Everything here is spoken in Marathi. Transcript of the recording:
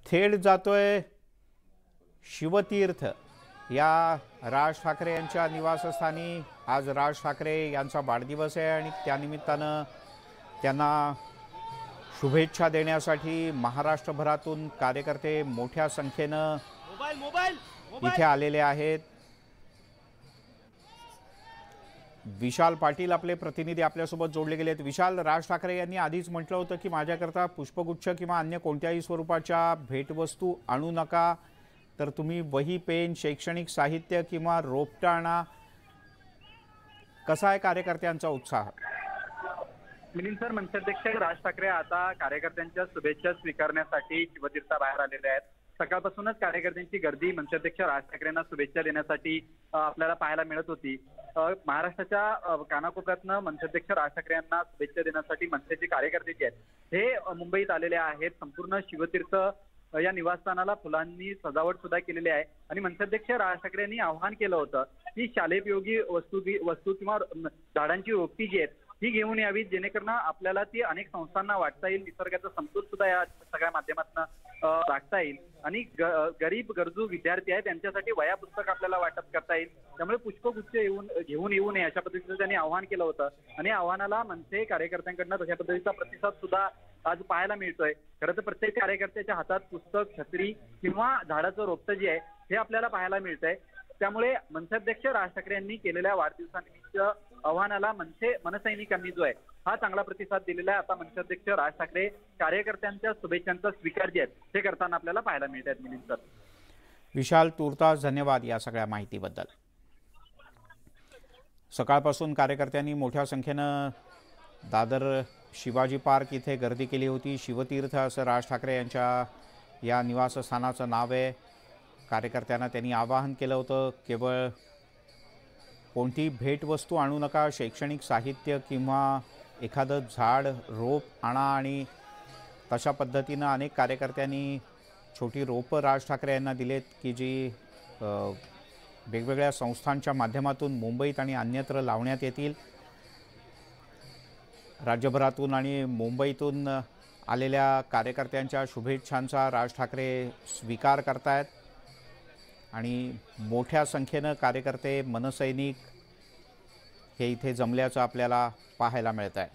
थेट जातोय शिवतीर्थ या राज ठाकरे यांच्या निवासस्थानी। आज राज ठाकरे यांचा वाढदिवस आहे आणि त्यानिमित्तानं त्यांना शुभेच्छा देण्यासाठी महाराष्ट्रभरातून कार्यकर्ते मोठ्या संख्येनं इथे आलेले आहेत। विशाल पाटील आपले प्रतिनिधी आपल्यासोबत जोडले गेले आहेत। विशाल, राज ठाकरे यांनी आधीच म्हटलं होतं की माझ्याकरता पुष्पगुच्छ किंवा अन्य कोणत्याही स्वरूपाच्या भेटवस्तू आणू नका, तर तुम्ही वही, पेन, शैक्षणिक साहित्य किंवा रोपटं आणा। कसा आहे कार्यकर्त्यांचा उत्साह? मिलिंद सर, मनसेअध्यक्ष राज ठाकरे आता कार्यकर्त्यांच्या शुभेच्छा स्वीकारण्यासाठी शिवतीर्थाबाहेर आलेले आहेत। सकाळपासूनच कार्यकर्त्यांची गर्दी मनसेअध्यक्ष राज ठाकरेंना शुभेच्छा देण्यासाठी आपल्याला पाहायला मिळत होती। महाराष्ट्राच्या कानाकोपऱ्यातनं मनसेअध्यक्ष राज ठाकरे यांना शुभेच्छा देण्यासाठी मनसेचे कार्यकर्ते जे आहेत हे मुंबईत आलेले आहेत। संपूर्ण शिवतीर्थ या निवासस्थानाला फुलांनी सजावट सुद्धा केलेली आहे आणि मनसेअध्यक्ष राज ठाकरे यांनी आवाहन केलं होतं की शालेयोपयोगी वस्तू किंवा झाडांची रोपटी जी आहेत ही घेऊन यावी, जेणेकरून आपल्याला ती अनेक संस्थांना वाटता येईल, निसर्गाचा समतोल सुद्धा या सगळ्या माध्यमातून राखता येईल आणि गरीब गरजू विद्यार्थी आहेत त्यांच्यासाठी वह्या पुस्तक आपल्याला वाटप करता येईल। त्यामुळे पुष्पगुच्छ घेऊन येऊ नये अशा पद्धतीचं त्यांनी आवाहन केलं होतं आणि आव्हानाला मनसे कार्यकर्त्यांकडून तशा पद्धतीचा प्रतिसाद सुद्धा आज पाहायला मिळतोय। खरं तर प्रत्येक कार्यकर्त्याच्या हातात पुस्तक, छत्री किंवा झाडाचं रोपटं जे आहे हे आपल्याला पाहायला मिळतंय। त्यामुळे मनसेअध्यक्ष राज ठाकरे यांनी केलेल्या वाढदिवसानिमित्त आव्हानाला मनसैनिकांनी जो आहे हा चांगला प्रतिसाद दिलेला आहे। आता मनसेअध्यक्ष राज ठाकरे कार्यकर्त्यांच्या शुभेच्छांचा स्वीकार जे आहेत हे करताना आपल्याला पाहायला मिळत आहेत। मिलिंद सर, विशाल, तुर्तास धन्यवाद या सगळ्या माहितीबद्दल। सकाळपासून कार्यकर्त्यांनी मोठ्या संख्येनं दादर शिवाजी पार्क इथे गर्दी केली होती। शिवतीर्थ असं राज ठाकरे यांच्या या निवासस्थानाचं नाव आहे। कार्यकर्त्यांना त्यांनी आवाहन केलं होतं केवळ कोणती भेटवस्तू आणू नका, शैक्षणिक साहित्य किंवा एखादं झाड, रोप आणा आणि तशा पद्धतीनं अनेक कार्यकर्त्यांनी छोटी रोपं राज ठाकरे यांना दिलेत की जी वेगवेगळ्या संस्थांच्या माध्यमातून मुंबईत आणि अन्यत्र लावण्यात येतील। राज्यभरातून आणि मुंबईतून आलेल्या कार्यकर्त्यांच्या शुभेच्छांचा राज ठाकरे स्वीकार करतायत आणि मोठ्या संख्येनं कार्यकर्ते, मनसैनिक हे इथे जमल्याचं आपल्याला पाहायला मिळत आहे।